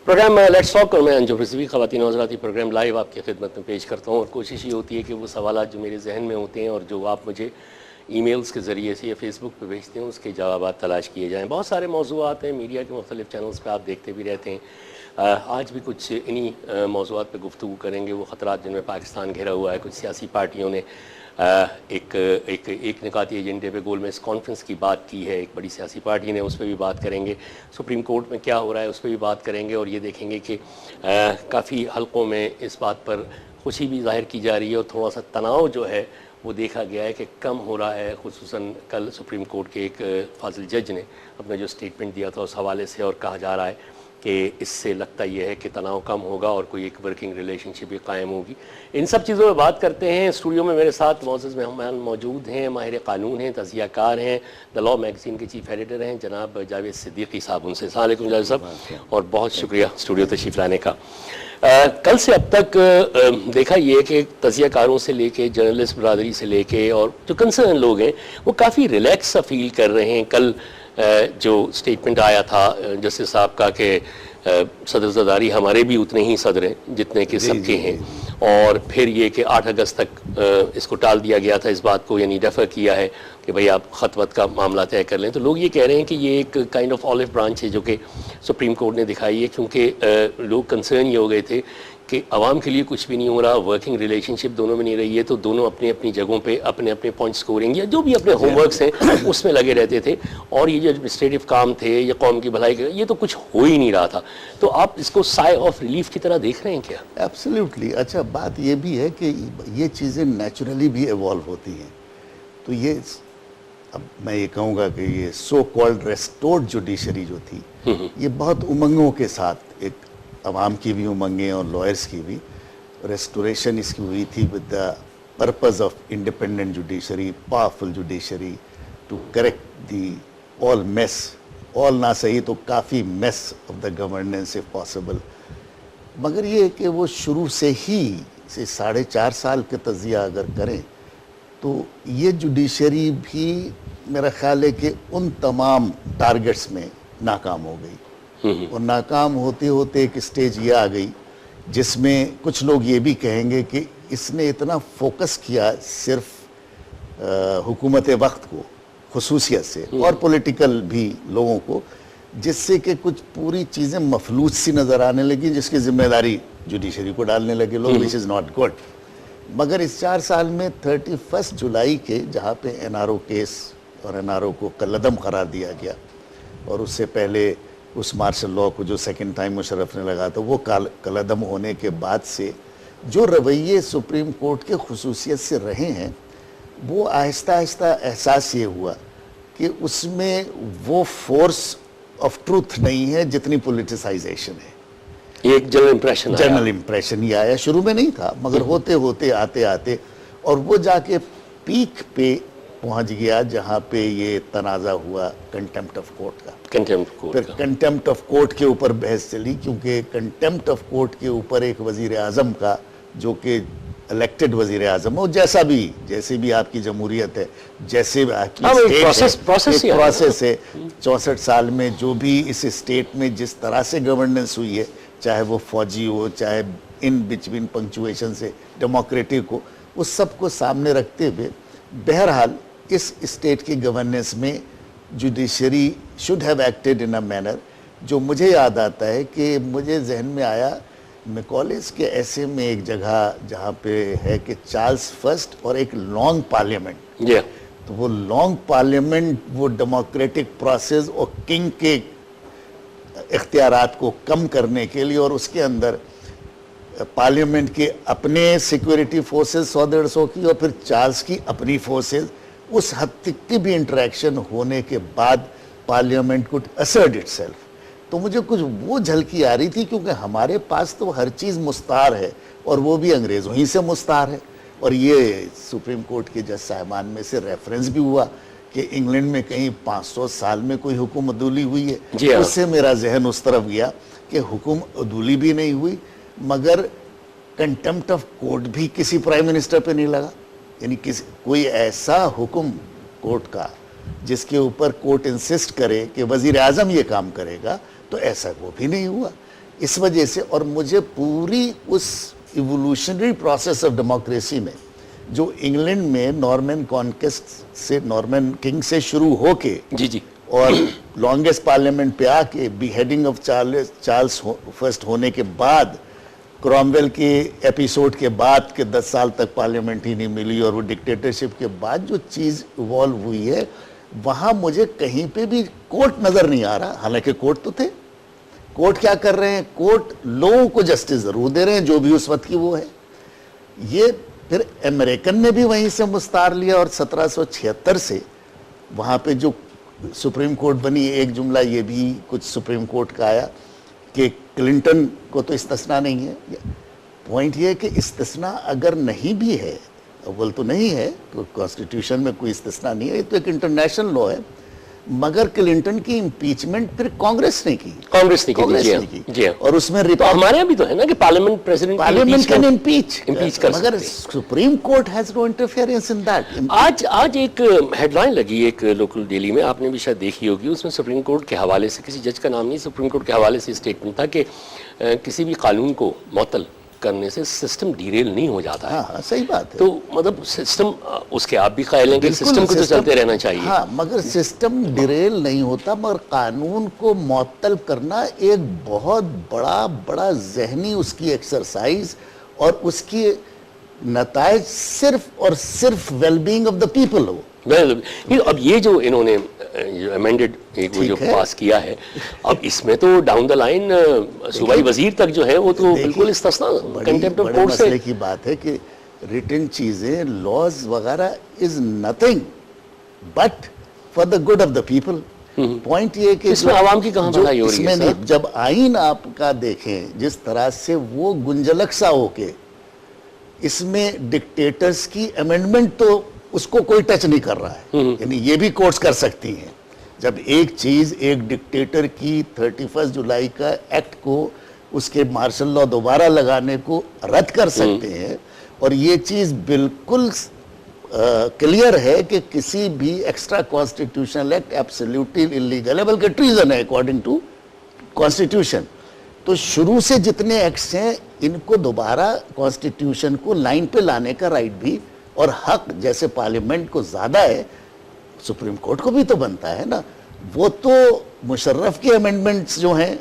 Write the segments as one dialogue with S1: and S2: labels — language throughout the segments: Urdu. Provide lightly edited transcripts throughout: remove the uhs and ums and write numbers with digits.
S1: پروگرام لیٹس ٹاک اور میں انجم رضوی خواتین حضرات پروگرام لائیو آپ کی خدمت میں پیش کرتا ہوں، اور کوشش یہ ہوتی ہے کہ وہ سوالات جو میرے ذہن میں ہوتے ہیں اور جو آپ مجھے ای میلز کے ذریعے سے یا فیس بک پہ بھیجتے ہیں اس کے جوابات تلاش کیے جائیں۔ بہت سارے موضوعات ہیں، میڈیا کے مختلف چینلز پہ آپ دیکھتے بھی رہتے ہیں۔ آج بھی کچھ انہی موضوعات پہ گفتگو کریں گے، وہ خطرات جن میں پاکستان گھرا ہوا ہے۔ کچھ سیاسی پارٹیوں نے ایک نکاتی ایجنڈے پہ گول میز کانفرنس کی بات کی ہے، ایک بڑی سیاسی پارٹی نے، اس پہ بھی بات کریں گے۔ سپریم کورٹ میں کیا ہو رہا ہے اس پہ بھی بات کریں گے، اور یہ دیکھیں گے کہ کافی حلقوں میں اس بات پر خوشی بھی ظاہر کی جا رہی ہے، اور تھوڑا سا تناؤ جو ہے وہ دیکھا گیا ہے کہ کم ہو رہا ہے۔ خصوصاً کل سپریم کورٹ کے ایک فاضل جج نے اپنا جو سٹیٹمنٹ دیا تھا اس حوالے سے، اور کہا جا رہا ہے کہ اس سے لگتا یہ ہے کہ تناؤ کم ہوگا اور کوئی ایک ورکنگ ریلیشن شپ بھی قائم ہوگی۔ ان سب چیزوں میں بات کرتے ہیں۔ اسٹوڈیو میں میرے ساتھ معزز مہمان موجود ہیں، ماہر قانون ہیں، تجزیہ کار ہیں، دا لاء میگزین کے چیف ایڈیٹر ہیں جناب جاوید صدیقی صاحب۔ ان سے السلام علیکم جاوید صاحب، اور بہت شکریہ اسٹوڈیو تشریف لانے کا۔ کل سے اب تک دیکھا یہ کہ تجزیہ کاروں سے لے کے جرنلسٹ برادری سے لے کے اور جو کنسرن لوگ ہیں وہ کافی ریلیکس سا فیل کر رہے ہیں۔ کل جو سٹیٹمنٹ آیا تھا جسٹس صاحب کا کہ صدر زرداری ہمارے بھی اتنے ہی صدر ہیں جتنے کہ سب کے ہیں، اور پھر یہ کہ 8 اگست تک اس کو ٹال دیا گیا تھا، اس بات کو یعنی ڈیفر کیا ہے کہ بھئی آپ خط وط کا معاملہ طے کر لیں۔ تو لوگ یہ کہہ رہے ہیں کہ یہ ایک کائنڈ آف آلو برانچ ہے جو کہ سپریم کورٹ نے دکھائی ہے، کیونکہ لوگ کنسرن یہ ہو گئے تھے کہ عوام کے لیے کچھ بھی نہیں ہو رہا، ورکنگ ریلیشن شپ دونوں میں نہیں رہی ہے، تو دونوں اپنی اپنی جگہوں پہ اپنے اپنے پوائنٹ اسکورنگ یا جو بھی اپنے ہوم ورکس ہیں اس میں لگے رہتے تھے، اور یہ جو ایڈمنسٹریٹو کام تھے یا قوم کی بھلائی کا یہ تو کچھ ہو ہی نہیں رہا تھا۔ تو آپ اس کو سائے آف ریلیف کی طرح دیکھ رہے ہیں کیا؟
S2: ایبسلیوٹلی۔ اچھا، بات یہ بھی ہے کہ یہ چیزیں نیچرلی بھی ایوالو ہوتی ہیں، تو یہ اب میں یہ کہوں گا کہ یہ سو کالڈ ریسٹورڈ جوڈیشری جو تھی یہ بہت امنگوں کے ساتھ، ایک عوام کی بھی امنگیں اور لائرز کی بھی، ریسٹوریشن اس کی ہوئی تھی with the purpose of independent judiciary, powerful judiciary, to correct the all mess, all نہ صحیح تو کافی mess of the governance if possible. مگر یہ کہ وہ شروع سے ہی 4.5 سال کے تجزیہ اگر کریں تو یہ جوڈیشری بھی میرا خیال ہے کہ ان تمام ٹارگٹس میں ناکام ہو گئی، اور ناکام ہوتے ہوتے ایک سٹیج یہ آ گئی جس میں کچھ لوگ یہ بھی کہیں گے کہ اس نے اتنا فوکس کیا صرف حکومت وقت کو خصوصیت سے اور پولیٹیکل بھی لوگوں کو، جس سے کہ کچھ پوری چیزیں مفلوج سی نظر آنے لگیں، جس کی ذمہ داری جوڈیشری کو ڈالنے لگے لوگ، which is not good۔ مگر اس 4 سال میں 31 جولائی کے جہاں پہ NRO کیس اور NRO کو کالعدم قرار دیا گیا، اور اس سے پہلے اس مارشل لاء کو جو سیکنڈ ٹائم مشرف نے لگا تھا وہ کالعدم ہونے کے بعد سے جو رویے سپریم کورٹ کے خصوصیت سے رہے ہیں، وہ آہستہ آہستہ احساس یہ ہوا کہ اس میں وہ فورس آف ٹروتھ نہیں ہے جتنی پولیٹیسائزیشن ہے۔
S1: ایک جنرل
S2: امپریشن یہ آیا، شروع میں نہیں تھا مگر ہوتے ہوتے آتے آتے، اور وہ جا کے پیک پہ پہنچ گیا جہاں پہ یہ تنازع ہوا کنٹیمپٹ آف کورٹ کا۔ پھر کنٹیمپٹ آف کورٹ کے اوپر بحث چلی، کیونکہ کنٹیمپٹ آف کورٹ کے اوپر ایک وزیر اعظم کا جو کہ الیکٹڈ وزیر اعظم ہو، جیسے بھی آپ کی جمہوریت ہے، جیسے آپ کی پروسیس ہے، 64 سال میں جو بھی اس اسٹیٹ میں جس طرح سے گورننس ہوئی ہے، چاہے وہ فوجی ہو، چاہے ان بٹوین پنکچویشن سے ڈیموکریٹک ہو، اس سب کو سامنے رکھتے ہوئے بہرحال اس اسٹیٹ کی گورننس میں judiciary should have acted in a manner, جو مجھے یاد آتا ہے کہ مجھے ذہن میں آیا میکالس کے ایسے میں ایک جگہ جہاں پہ ہے کہ چارلز فرسٹ اور ایک لانگ پارلیمنٹ، تو وہ لانگ پارلیمنٹ وہ ڈیموکریٹک پروسیس اور کنگ کے اختیارات کو کم کرنے کے لیے، اور اس کے اندر پارلیمنٹ کے اپنے سیکورٹی فورسز 100-150 کی اور پھر چارلز کی اپنی فورسز، اس حد تک کی بھی انٹریکشن ہونے کے بعد پارلیمنٹ could assert itself۔ تو مجھے کچھ وہ جھلکی آ رہی تھی، کیونکہ ہمارے پاس تو ہر چیز مستعار ہے، اور وہ بھی انگریزوں ہی سے مستعار ہے، اور یہ سپریم کورٹ کے جج صاحبان میں سے ریفرنس بھی ہوا کہ انگلینڈ میں کہیں 500 سال میں کوئی حکم عدولی ہوئی ہے۔ اس سے میرا ذہن اس طرف گیا کہ حکم عدولی بھی نہیں ہوئی، مگر کنٹیمپٹ آف کورٹ بھی کسی پرائم منسٹر پہ نہیں لگا، یعنی کوئی ایسا حکم کورٹ کا جس کے اوپر کورٹ انسسٹ کرے کہ وزیر اعظم یہ کام کرے گا، تو ایسا وہ بھی نہیں ہوا۔ اس وجہ سے. اور مجھے پوری اس ایوولوشنری پروسیس آف ڈیموکریسی میں جو انگلینڈ میں نارمن کانکسٹ سے, نارمن کنگ سے شروع ہو کے
S1: جی
S2: اور لانگسٹ پارلیمنٹ پہ آ کے beheading of Charles first ہونے کے بعد, کرومویل کے ایپیسوڈ کے بعد کہ 10 سال تک پارلیمنٹ ہی نہیں ملی, اور وہ ڈکٹیٹرشپ کے بعد جو چیز ایوالو ہوئی ہے, وہاں مجھے کہیں پہ بھی کورٹ نظر نہیں آ رہا. حالانکہ کورٹ تو تھے. کورٹ کیا کر رہے ہیں؟ کورٹ لوگوں کو جسٹس ضرور دے رہے ہیں جو بھی اس وقت کی وہ ہے. یہ پھر امریکن نے بھی وہیں سے مستعار لیا, اور 1776 سے وہاں پہ جو سپریم کورٹ بنی, ایک جملہ یہ بھی کچھ سپریم کورٹ کا آیا کہ کلنٹن کو تو استثناء نہیں ہے. پوائنٹ یہ ہے کہ استثناء اگر نہیں بھی ہے, اول تو نہیں ہے, تو کانسٹیٹیوشن میں کوئی استثناء نہیں ہے, یہ تو ایک انٹرنیشنل لا ہے, مگر کلنٹن کی امپیچمنٹ پھر کانگریس نے کی. کانگریس نے کی اور اس میں
S1: ہمارے یہاں بھی تو ہے نا کہ پارلیمنٹ
S2: کین امپیچ کر, مگر supreme court has no interference in that.
S1: آج ایک ہیڈ لائن لگی ایک لوکل ڈیلی میں, آپ نے بھی شاید دیکھی ہوگی, اس میں سپریم کورٹ کے حوالے سے, کسی جج کا نام نہیں, سپریم کورٹ کے حوالے سے اسٹیٹمنٹ تھا کہ کسی بھی قانون کو معطل کرنے سے سسٹم ڈیریل نہیں ہو جاتا ہے.
S2: ہاں صحیح بات ہے.
S1: تو مطلب سسٹم, اس کے آپ بھی قائل ہیں کہ سسٹم کو تو چلتے رہنا چاہیے.
S2: ہاں, مگر سسٹم ڈیریل نہیں ہوتا, مگر قانون کو معطل کرنا ایک بہت بڑا ذہنی اس کی ایکسرسائز, اور اس کی نتائج صرف اور صرف well being of the people ہو.
S1: اب یہ جو انہوں نے امینڈڈ وہ جو پاس کیا ہے, اب اس میں تو ڈاؤن دا لائن صوبائی وزیر تک جو ہے وہ تو بالکل استثناء کنٹیمپٹ آف کورٹ سے.
S2: مسئلے کی بات ہے کہ ریٹن چیزیں, لاز وغیرہ is nothing but for the good of the people. Point یہ کہ
S1: اس میں عوام کی کہاں بھلائی ہو رہی ہے؟
S2: جب آئین آپ کا دیکھیں جس طرح سے وہ گنجلک سا ہو کے, اس میں ڈکٹیٹرز کی امینڈمنٹ تو اس کو کوئی ٹچ نہیں کر رہا ہے, یعنی یہ بھی کورٹس کر سکتی ہیں. جب ایک چیز ایک ڈکٹیٹر کی 31 جولائی کا ایکٹ کو, اس کے مارشل لا دوبارہ لگانے کو رد کر سکتے ہیں, اور یہ چیز بالکل کلیئر ہے کہ کسی بھی extra constitutional act absolutely illegal ہے, بلکہ ٹریزن ہے اکارڈنگ ٹو کانسٹیٹیوشن. تو شروع سے جتنے ایکٹس ہیں ان کو دوبارہ کانسٹیٹیوشن کو لائن پہ لانے کا رائٹ بھی اور حق جیسے پارلیمنٹ کو زیادہ ہے, سپریم کورٹ کو بھی تو بنتا ہے نا. وہ تو مشرف کے امینڈمنٹس جو ہیں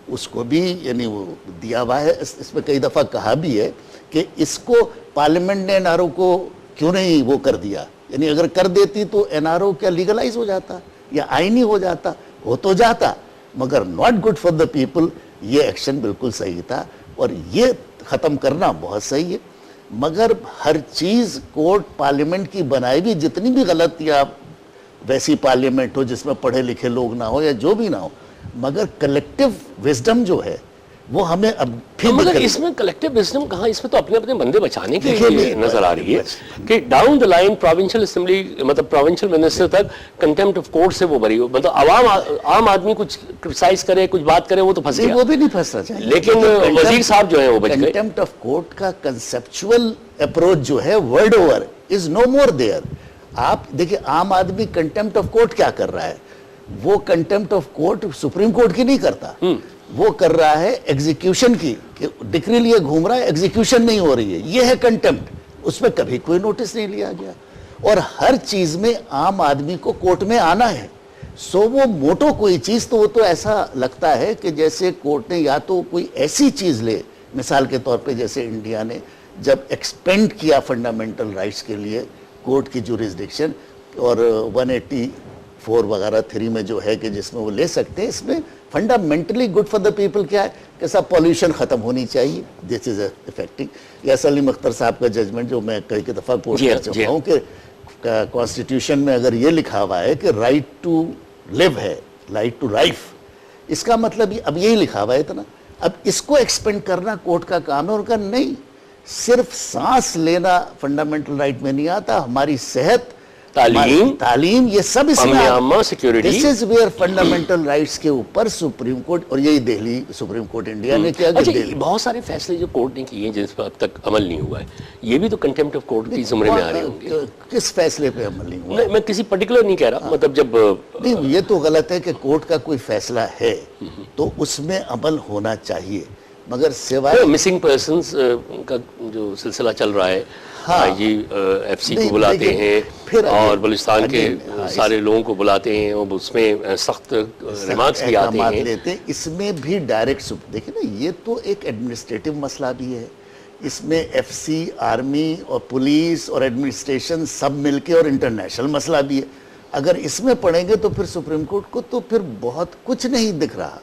S2: اس کو بھی یعنی وہ دیا ہوا ہے. اس میں کئی دفعہ کہا بھی ہے کہ اس کو پارلیمنٹ نے NRO کو کیوں نہیں وہ کر دیا, یعنی اگر کر دیتی تو NRO کیا لیگلائز ہو جاتا یا آئینی ہو جاتا, ہو تو جاتا, مگر not good for the people. یہ ایکشن بالکل صحیح تھا, اور یہ ختم کرنا بہت صحیح ہے. مگر ہر چیز کورٹ پارلیمنٹ کی بنائی بھی جتنی بھی غلط, یا ویسی پارلیمنٹ ہو جس میں پڑھے لکھے لوگ نہ ہو یا جو بھی نہ ہو, مگر کلیکٹیو وزڈم جو ہے وہ ہمیں اب پھر
S1: مگر اس میں کلیکٹیو وزڈم کہاں, اس میں تو اپنے بندے بچانے کے لیے نظر آ رہی ہے کہ down the line provincial assembly مطلب پروونشل منسٹر تک کنٹیمپٹ آف کورٹ سے وہ بری ہو, مطلب عام آدمی کچھ کرٹیسائز کرے, کچھ بات کرے, وہ تو پھنس گیا.
S2: وہ بھی نہیں پھنسنا چاہیے,
S1: لیکن وزیر صاحب جو ہیں وہ بچ گئے.
S2: کنٹیمپٹ آف کورٹ کا کنسپچول اپروچ جو ہے word over is no more there. آپ دیکھیں عام آدمی کنٹیمپٹ آف کورٹ کیا کر رہا ہے, وہ contempt of court supreme court کی نہیں کرتا, وہ کر رہا ہے ایگزیکیوشن کی, کہ ڈکری لیے گھوم رہا ہے, ایگزیکیوشن نہیں ہو رہی ہے, یہ ہے کنٹیمپٹ. اس میں کبھی کوئی نوٹس نہیں لیا گیا, اور ہر چیز میں عام آدمی کو کورٹ میں آنا ہے. سو وہ موٹو کوئی چیز تو وہ تو ایسا لگتا ہے کہ جیسے کورٹ نے یا تو کوئی ایسی چیز لے, مثال کے طور پہ جیسے انڈیا نے جب ایکسپینڈ کیا فنڈامنٹل رائٹس کے لیے کورٹ کی جوریسڈکشن, اور 184 وغیرہ 3 میں جو ہے کہ جس میں وہ لے سکتے ہیں, اس میں fundamentally good for the people کیا ہے کہ سب پولیوشن ختم ہونی چاہیے, دس از افیکٹنگ. یا سلیم اختر صاحب کا ججمنٹ جو میں کئی دفعہ کوٹ کر چکا ہوں کہ کانسٹیٹیوشن میں اگر یہ لکھا ہوا ہے کہ رائٹ ٹو لیو ہے, رائٹ ٹو لائف, اس کا مطلب اب یہی لکھا ہوا ہے اتنا, اب اس کو ایکسپینڈ کرنا کورٹ کا کام ہے. اور کا نہیں, صرف سانس لینا فنڈامنٹل رائٹ میں نہیں آتا, ہماری صحت تعلیم یہ سب اس
S1: میں security,
S2: this is where fundamental rights کے اوپر سپریم کورٹ، اور یہی دہلی سپریم کورٹ انڈیا نے کیا.
S1: بہت سارے فیصلے جو کورٹ نے کیے ہیں جس پر اب تک عمل نہیں ہوا ہے، یہ بھی تو کنٹیمپٹ آف کورٹ کی زمرے میں آ رہے ہوں گے.
S2: کس فیصلے پہ عمل نہیں ہوا؟
S1: میں کسی پرٹیکولر نہیں کہہ رہا، مطلب جب
S2: نہیں، یہ تو غلط ہے کہ کورٹ کا کوئی فیصلہ ہے تو اس میں عمل ہونا چاہیے، مگر سوائے
S1: مسنگ پرسنز کا جو سلسلہ چل رہا ہے، یہ ایف سی کو بلاتے ہیں اور بلوچستان کے سارے لوگوں کو بلاتے ہیں اور اس میں سخت ریمارکس بھی آتے ہیں.
S2: اس میں بھی ڈائریکٹ دیکھیں نا، یہ تو ایک ایڈمنسٹریٹو مسئلہ بھی ہے، اس میں ایف سی، آرمی اور پولیس اور ایڈمنسٹریشن سب مل کے، اور انٹرنیشنل مسئلہ بھی ہے. اگر اس میں پڑھیں گے تو پھر سپریم کورٹ کو تو پھر بہت کچھ نہیں دکھ رہا.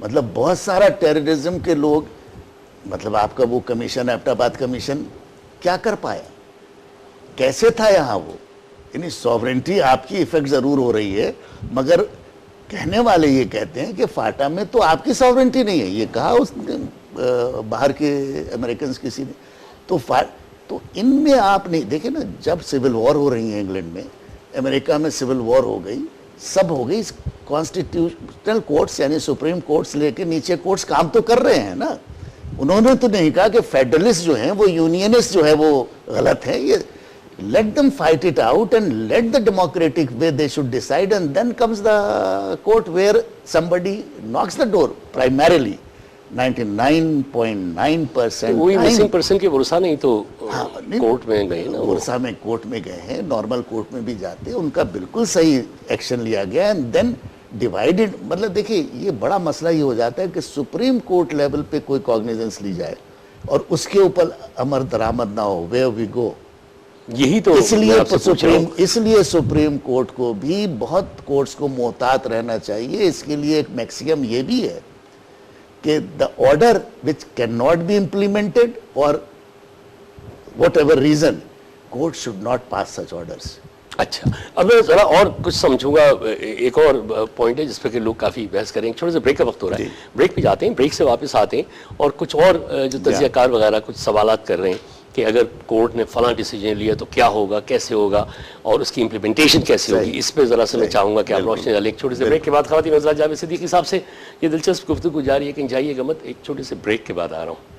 S2: مطلب بہت سارا ٹیررزم کے لوگ، مطلب آپ کا وہ کمیشن، ایبٹ آباد کمیشن کیا کر پایا؟ کیسے تھا یہاں وہ؟ یعنی سوورنٹی آپ کی ایفیکٹ ضرور ہو رہی ہے، مگر کہنے والے یہ کہتے ہیں کہ فاٹا میں تو آپ کی سوورنٹی نہیں ہے. یہ کہا اس باہر کے امریکنز کسی نے. تو ان میں آپ نہیں دیکھیں نا، جب سول وار ہو رہی ہیں انگلینڈ میں، امریکہ میں سول وار ہو گئی، سب ہو گئی، کانسٹیٹیوشنل کورٹس یعنی سپریم کورٹس لے کے نیچے کورٹس کام تو کر رہے ہیں نا. انہوں نے تو نہیں کہا کہ فیڈرلسٹ جو ہیں وہ یونینسٹ جو ہے وہ غلط ہے. یہ let them fight it out and let the democratic way they should decide, and then comes the court where somebody knocks the door. Primarily 99.9%
S1: وہی مسنگ پرسن کے ورثہ نہیں تو کورٹ میں گئے نا،
S2: ورثہ میں کورٹ میں گئے ہیں، نارمل کورٹ میں بھی جاتے ہیں، ان کا بالکل صحیح ایکشن لیا گیا. اینڈ دین ڈیوائیڈڈ، مطلب دیکھیے یہ بڑا مسئلہ یہ ہو جاتا ہے کہ سپریم کورٹ لیول پہ کوئی کوگنیزنس لی جائے اور اس کے اوپر امر درآمد نہ ہو، ویئر وی گو.
S1: یہی تو
S2: اس لیے سپریم کورٹ کو بھی بہت کورٹس کو محتاط رہنا چاہیے. اس کے لیے ایک میکسیم یہ بھی ہے کہ the order which cannot be implemented or whatever reason, court should not pass such orders.
S1: اچھا، اب میں ذرا اور کچھ سمجھوں گا. ایک اور پوائنٹ ہے جس پہ کہ لوگ کافی بحث کریں گے. چھوٹے سے بریک کا وقت ہو رہا ہے، بریک پہ جاتے ہیں، بریک سے واپس آتے ہیں اور کچھ اور جو تجزیہ کار وغیرہ کچھ سوالات کر رہے ہیں کہ اگر کورٹ نے فلاں ڈیسیجن لیا تو کیا ہوگا، کیسے ہوگا اور اس کی امپلیمنٹیشن کیسے ہوگی. اس پہ ذرا سے میں چاہوں گا کہ آپ روشنی ڈالیں. ایک چھوٹے سے بریک کے بعد خواتین حضرات جاوید صدیقی صاحب سے یہ دلچسپ گفتگو جاری ہے، کہیں جائیے گا مت. ایک چھوٹے سے بریک کے بعد آ رہا ہوں.